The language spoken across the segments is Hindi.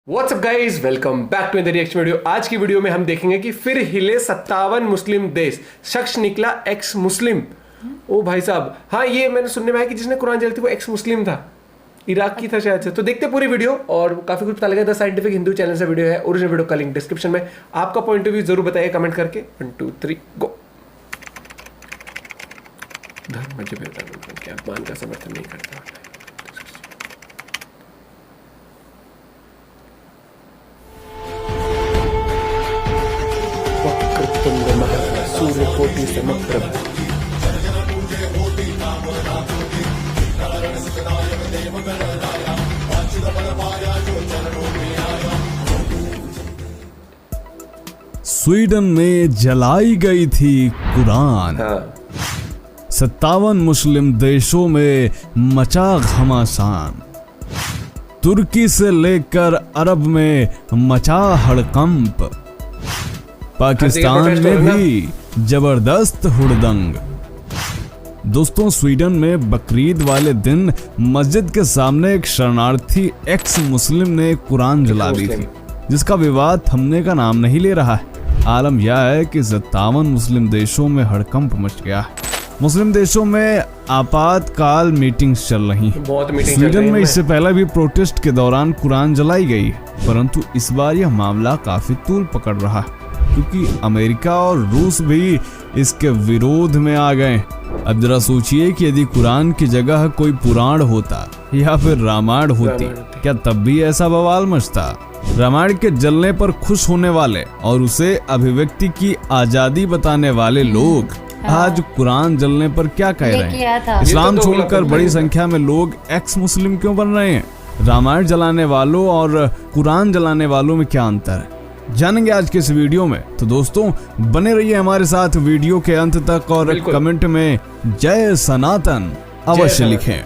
WhatsApp guys, welcome back to the reaction video. आज की वीडियो में हम देखेंगे कि फिर हिले 57 मुस्लिम देश, शख्स निकला एक्स मुस्लिम। ओ भाई साहब, हाँ ये मैंने सुनने में आया कि जिसने कुरान जलाई थी वो एक्स मुस्लिम था, इराक की था शायद से। तो देखते पूरी वीडियो और काफी कुछ पता लगा। द साइंटिफिक हिंदू चैनल से वीडियो है, ओरिजिनल वीडियो का लिंक डिस्क्रिप्शन में। आपका पॉइंट ऑफ व्यू जरूर बताइए कमेंट करके। 1 2 3 गो। धर्म मजहब क्या अपमान का समर्थन नहीं करता। सूर्य कोटि समप्रभ। स्वीडन में जलाई गई थी कुरान। 57 मुस्लिम देशों में मचा घमासान। तुर्की से लेकर अरब में मचा हड़कंप। पाकिस्तान में भी जबरदस्त हुड़दंग। दोस्तों, स्वीडन में बकरीद वाले दिन मस्जिद के सामने एक शरणार्थी एक्स मुस्लिम ने कुरान जला दी थी, जिसका विवाद थमने का नाम नहीं ले रहा है। आलम यह है कि 57 मुस्लिम देशों में हड़कंप मच गया है। मुस्लिम देशों में आपातकाल मीटिंग्स चल रही हैं। स्वीडन में इससे पहले भी प्रोटेस्ट के दौरान कुरान जलाई गई, परंतु इस बार यह मामला काफी तूल पकड़ रहा है, क्योंकि अमेरिका और रूस भी इसके विरोध में आ गए। अब जरा सोचिए कि यदि कुरान की जगह कोई पुराण होता या फिर रामायण होती, क्या तब भी ऐसा बवाल मचता? रामायण के जलने पर खुश होने वाले और उसे अभिव्यक्ति की आजादी बताने वाले लोग आज कुरान जलने पर क्या कह रहे हैं? इस्लाम छोड़कर बड़ी संख्या में लोग एक्स मुस्लिम क्यों बन रहे हैं? रामायण जलाने वालों और कुरान जलाने वालों में क्या अंतर है, जानेंगे आज के इस वीडियो में। तो दोस्तों, बने रहिए हमारे साथ वीडियो के अंत तक और कमेंट में जय सनातन अवश्य लिखें।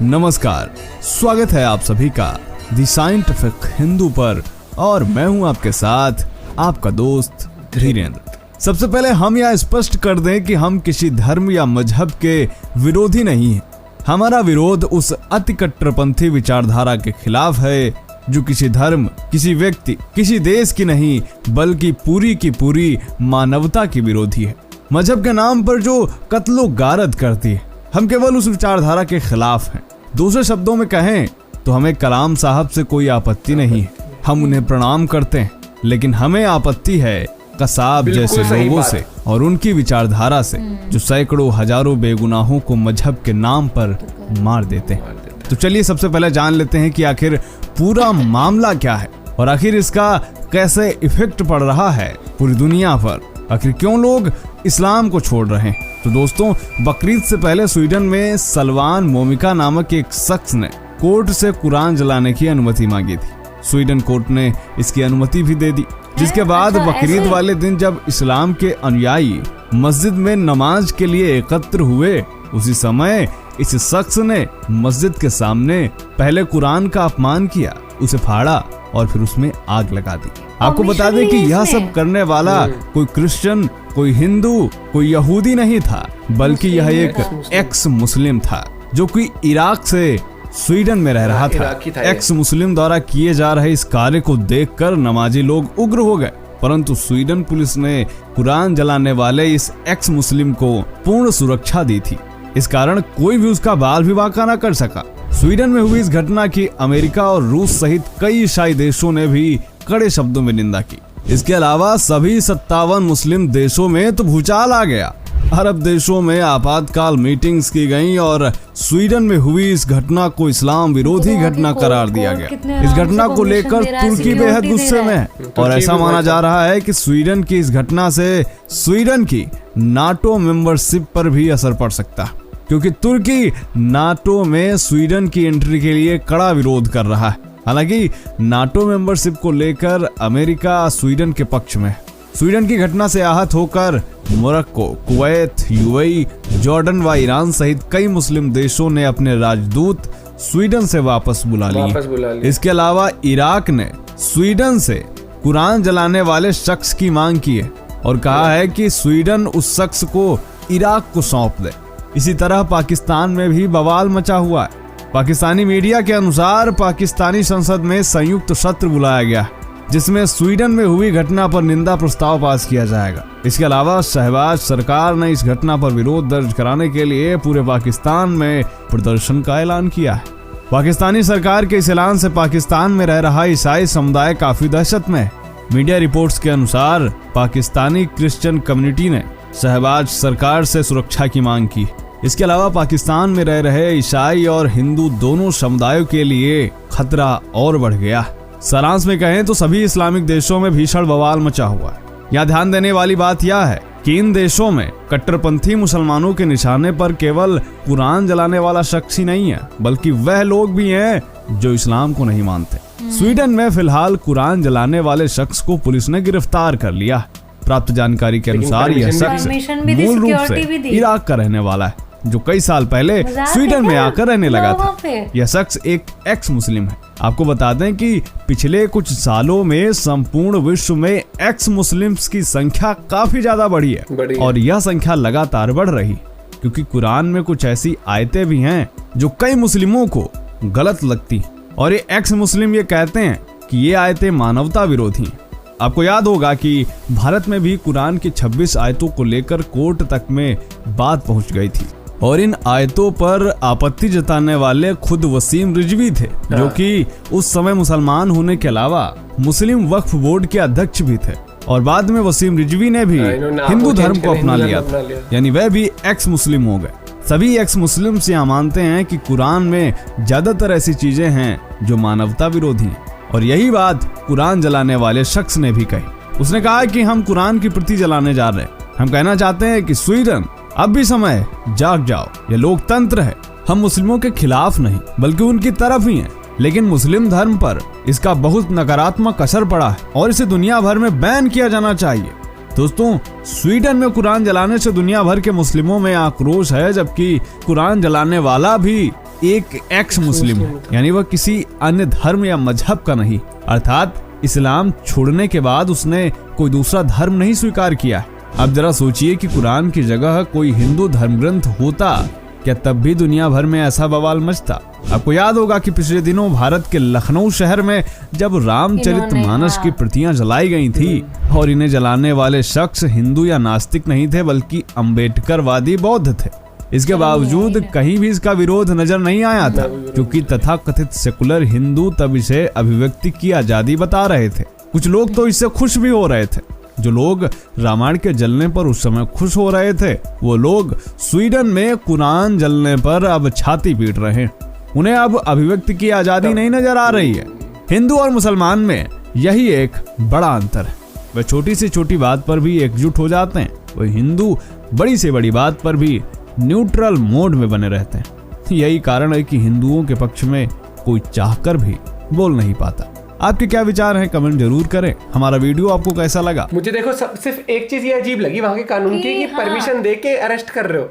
नमस्कार, स्वागत है आप सभी का द साइंटिफिक हिंदू पर, और मैं हूं आपके साथ आपका दोस्त धीरेन्द्र। सबसे पहले हम यह स्पष्ट कर दें कि हम किसी धर्म या मजहब के विरोधी नहीं हैं। हमारा विरोध उस अति कट्टरपंथी विचारधारा के खिलाफ है जो किसी धर्म, किसी व्यक्ति, किसी देश की नहीं बल्कि पूरी की पूरी मानवता की विरोधी है। मजहब के नाम पर जो कत्लो गारत करती है, हम केवल उस विचारधारा के खिलाफ हैं। दूसरे शब्दों में कहें तो हमें कलाम साहब से कोई आपत्ति नहीं है, हम उन्हें प्रणाम करते हैं, लेकिन हमें आपत्ति है कसाब जैसे लोगों से और उनकी विचारधारा से जो सैकड़ों हजारों बेगुनाहों को मजहब के नाम पर मार देते हैं। तो चलिए सबसे पहले जान लेते हैं कि आखिर पूरा मामला क्या है और आखिर इसका कैसे इफेक्ट पड़ रहा है पूरी दुनिया पर। आखिर क्यों लोग इस्लाम को छोड़ रहे हैं? तो दोस्तों, बकरीद से पहले स्वीडन में सलवान मोमिका नामक एक शख्स ने कोर्ट से कुरान जलाने की अनुमति मांगी थी। स्वीडन कोर्ट ने इसकी अनुमति भी दे दी, जिसके बाद बकरीद वाले दिन जब इस्लाम के अनुयायी मस्जिद में नमाज के लिए एकत्र हुए, उसी समय इस शख्स ने मस्जिद के सामने पहले कुरान का अपमान किया, उसे फाड़ा और फिर उसमें आग लगा दी। आपको बता दें कि यह सब करने वाला कोई क्रिश्चियन, कोई हिंदू, कोई यहूदी नहीं था, बल्कि यह एक एक्स मुस्लिम था जो कि इराक से स्वीडन में रह रहा था। एक्स मुस्लिम द्वारा किए जा रहे इस कार्य को देखकर नमाजी लोग उग्र हो गए, परंतु स्वीडन पुलिस ने कुरान जलाने वाले इस एक्स मुस्लिम को पूर्ण सुरक्षा दी थी। इस कारण कोई भी उसका बाल भी बांका न कर सका। स्वीडन में हुई इस घटना की अमेरिका और रूस सहित कई ईसाई देशों ने भी कड़े शब्दों में निंदा की। इसके अलावा सभी 57 मुस्लिम देशों में तो भूचाल आ गया। अरब देशों में आपातकाल मीटिंग्स की गईं और स्वीडन में हुई इस घटना को इस्लाम विरोधी घटना करार दिया गया। इस घटना को लेकर तुर्की बेहद गुस्से में है और ऐसा माना जा रहा है कि स्वीडन की इस घटना से स्वीडन की नाटो मेंबरशिप पर भी असर पड़ सकता है, क्योंकि तुर्की नाटो में स्वीडन की एंट्री के लिए कड़ा विरोध कर रहा है। हालांकि नाटो मेंबरशिप को लेकर अमेरिका स्वीडन के पक्ष में है। स्वीडन की घटना से आहत होकर मोरक्को, कुवैत, यूएई, जॉर्डन व ईरान सहित कई मुस्लिम देशों ने अपने राजदूत स्वीडन से वापस बुला लिए। इसके अलावा इराक ने स्वीडन से कुरान जलाने वाले शख्स की मांग की है और कहा है कि स्वीडन उस शख्स को इराक को सौंप दे। इसी तरह पाकिस्तान में भी बवाल मचा हुआ है। पाकिस्तानी मीडिया के अनुसार पाकिस्तानी संसद में संयुक्त सत्र बुलाया गया, जिसमें स्वीडन में हुई घटना पर निंदा प्रस्ताव पास किया जाएगा। इसके अलावा शहबाज सरकार ने इस घटना पर विरोध दर्ज कराने के लिए पूरे पाकिस्तान में प्रदर्शन का ऐलान किया है। पाकिस्तानी सरकार के इस ऐलान से पाकिस्तान में रह रहा ईसाई समुदाय काफी दहशत में है। मीडिया रिपोर्ट्स के अनुसार पाकिस्तानी क्रिश्चियन कम्युनिटी ने शहबाज सरकार से सुरक्षा की मांग की। इसके अलावा पाकिस्तान में रह रहे ईसाई और हिंदू दोनों समुदायों के लिए खतरा और बढ़ गया। सारांश में कहें तो सभी इस्लामिक देशों में भीषण बवाल मचा हुआ है। यहाँ ध्यान देने वाली बात यह है कि इन देशों में कट्टरपंथी मुसलमानों के निशाने पर केवल कुरान जलाने वाला शख्स ही नहीं है, बल्कि वह लोग भी हैं जो इस्लाम को नहीं मानते। स्वीडन में फिलहाल कुरान जलाने वाले शख्स को पुलिस ने गिरफ्तार कर लिया। प्राप्त जानकारी के अनुसार यह शख्स मूल रूप से इराक का रहने वाला है, जो कई साल पहले स्वीडन में आकर रहने लगा था। यह शख्स एक एक्स मुस्लिम है। आपको बता दें कि पिछले कुछ सालों में संपूर्ण विश्व में एक्स मुस्लिम्स की संख्या काफी ज्यादा बढ़ी है और यह संख्या लगातार बढ़ रही, क्योंकि कुरान में कुछ ऐसी आयतें भी हैं जो कई मुस्लिमों को गलत लगती और ये एक्स मुस्लिम ये कहते हैं कि ये आयतें मानवता विरोधी हैं। आपको याद होगा कि भारत में भी कुरान की 26 आयतों को लेकर कोर्ट तक में बात पहुंच गई थी और इन आयतों पर आपत्ति जताने वाले खुद वसीम रिजवी थे, जो कि उस समय मुसलमान होने के अलावा मुस्लिम वक्फ बोर्ड के अध्यक्ष भी थे। और बाद में वसीम रिजवी ने भी हिंदू धर्म को अपना लिया था, यानी वह भी एक्स मुस्लिम हो गए। सभी एक्स मुस्लिम यहाँ मानते हैं कि कुरान में ज्यादातर ऐसी चीजें हैं जो मानवता विरोधी हैं, और यही बात कुरान जलाने वाले शख्स ने भी कही। उसने कहा कि हम कुरान की प्रति जलाने जा रहे हैं। हम कहना चाहते हैं कि स्वीडन अब भी समय जाग जाओ, ये लोकतंत्र है। हम मुस्लिमों के खिलाफ नहीं बल्कि उनकी तरफ ही हैं, लेकिन मुस्लिम धर्म पर इसका बहुत नकारात्मक असर पड़ा है और इसे दुनिया भर में बैन किया जाना चाहिए। दोस्तों, स्वीडन में कुरान जलाने से दुनिया भर के मुस्लिमों में आक्रोश है, जबकि कुरान जलाने वाला भी एक एक्स मुस्लिम है, यानी वह किसी अन्य धर्म या मजहब का नहीं, अर्थात इस्लाम छोड़ने के बाद उसने कोई दूसरा धर्म नहीं स्वीकार किया है। अब जरा सोचिए कि कुरान की जगह कोई हिंदू धर्म ग्रंथ होता, क्या तब भी दुनिया भर में ऐसा बवाल मचता? आपको याद होगा कि पिछले दिनों भारत के लखनऊ शहर में जब रामचरितमानस की प्रतियां जलाई गई थी और इन्हें जलाने वाले शख्स हिंदू या नास्तिक नहीं थे बल्कि अम्बेडकरवादी बौद्ध थे। इसके बावजूद कहीं भी इसका विरोध नजर नहीं आया था, क्योंकि तथाकथित सेकुलर हिंदू तब इसे अभिव्यक्ति की आजादी बता रहे थे। कुछ लोग तो इससे खुश भी हो रहे थे। जो लोग रामायण के जलने पर उस समय खुश हो रहे थे, वो लोग स्वीडन में कुरान जलने पर अब छाती पीट रहे हैं। उन्हें अब अभिव्यक्ति की आजादी नहीं नजर आ रही है। हिंदू और मुसलमान में यही एक बड़ा अंतर है। वे छोटी से छोटी बात पर भी एकजुट हो जाते हैं, वह हिंदू बड़ी से बड़ी बात पर भी न्यूट्रल मोड में बने रहते हैं। यही कारण है कि हिंदुओं के पक्ष में कोई चाहकर भी बोल नहीं पाता। आपके क्या विचार हैं, कमेंट जरूर करें। हमारा वीडियो आपको कैसा लगा? मुझे देखो सिर्फ एक चीज ये अजीब लगी वहां के कानून की कि परमिशन दे के अरेस्ट कर रहे हो,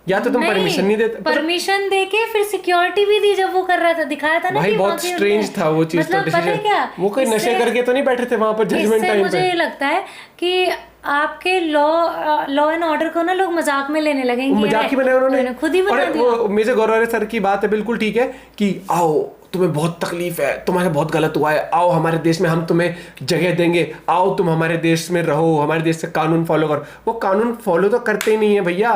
या तो तुम परमिशन नहीं देते, परमिशन देके फिर सिक्योरिटी भी दी जब वो कर रहा था, दिखाया था ना। भाई बहुत स्ट्रेंज था वो चीज। मतलब पता है क्या, वो कोई नशे करके तो नहीं बैठे थे वहां पर जजमेंट टाइम पे। मुझे ये लगता है कि आपके लॉ एंड ऑर्डर को ना लोग मजाक में लेने लगे। मजाक ही बनाया उन्होंने, खुद ही बना दिया। मेजर गौरव सर की बात है, बिल्कुल ठीक है कि आओ तुम्हें बहुत तकलीफ है, तुम्हारे बहुत गलत हुआ है, आओ हमारे देश में हम तुम्हें जगह देंगे, आओ तुम हमारे देश में रहो, हमारे देश से कानून फॉलो करो। वो कानून फॉलो तो करते ही नहीं है भैया।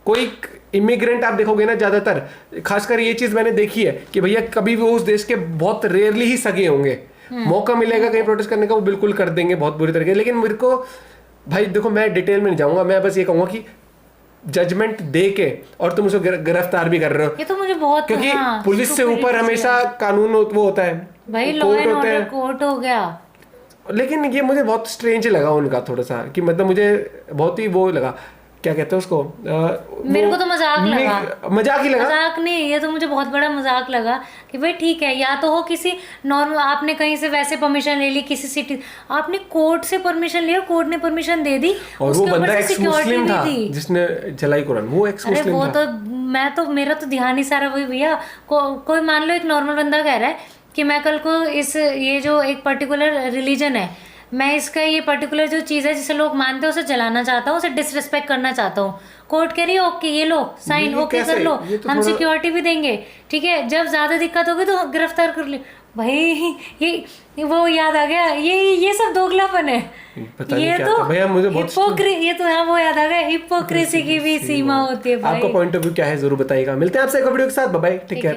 कोई इमिग्रेंट आप देखोगे ना, ज्यादातर खासकर ये चीज मैंने देखी है कि भैया कभी भी वो उस देश के बहुत रेयरली ही सगे होंगे। मौका मिलेगा कहीं प्रोटेस्ट करने का वो बिल्कुल कर देंगे बहुत बुरी तरीके। लेकिन मेरे को भाई देखो, मैं डिटेल में नहीं जाऊंगा, मैं बस ये कहूंगा कि जजमेंट दे के और तुम उसे गिरफ्तार भी कर रहे हो, ये तो मुझे बहुत, क्योंकि पुलिस से ऊपर हमेशा कानून वो होता है भाई, लॉ एंड ऑर्डर कोर्ट हो गया। लेकिन ये मुझे बहुत स्ट्रेंज लगा उनका थोड़ा सा, कि मतलब मुझे बहुत ही वो लगा, क्या कहते हैं उसको, मेरे को तो मजाक लगा। मजाक ही लगा। मजाक नहीं, ये तो मुझे बहुत बड़ा मजाक लगा कि भाई ठीक है, या तो हो किसी नॉर्मल, आपने कहीं से वैसे परमिशन ले ली, किसी सिटी आपने कोर्ट से परमिशन लिया, कोर्ट ने परमिशन दे दी, और वो बंदा एक्स मुस्लिम था जिसने जलाई कुरान, वो एक्स मुस्लिम था। तो मेरा तो ध्यान ही सारा वही, भैया कोई मान लो एक नॉर्मल बंदा कह रहा है कि मैं कल को ये जो एक पर्टिकुलर रिलीजन है मैं इसका ये पर्टिकुलर जो चीज़ है जिसे लोग मानते हैं उसे जलाना चाहता हूँ, उसे डिसरिस्पेक्ट करना चाहता हूँ। कोर्ट कह रही है ओके ये लो साइन, ये ओके कैसे? कर लो, ये तो हम थोड़ा- सिक्योरिटी भी देंगे, ठीक है, जब ज़्यादा दिक्कत होगी तो गिरफ्तार कर ले। भाई ये वो याद आ गया, ये सब दोगलापन है। पता नहीं ये क्या तो था भैया, मुझे बहुत ये तो हाँ वो याद आ गया, हिपोक्रेसी की भी सीमा होती है भाई। आपका पॉइंट ऑफ व्यू क्या है जरूर बताइएगा। मिलते हैं आपसे एक वीडियो के साथ, बाय बाय, टेक केयर।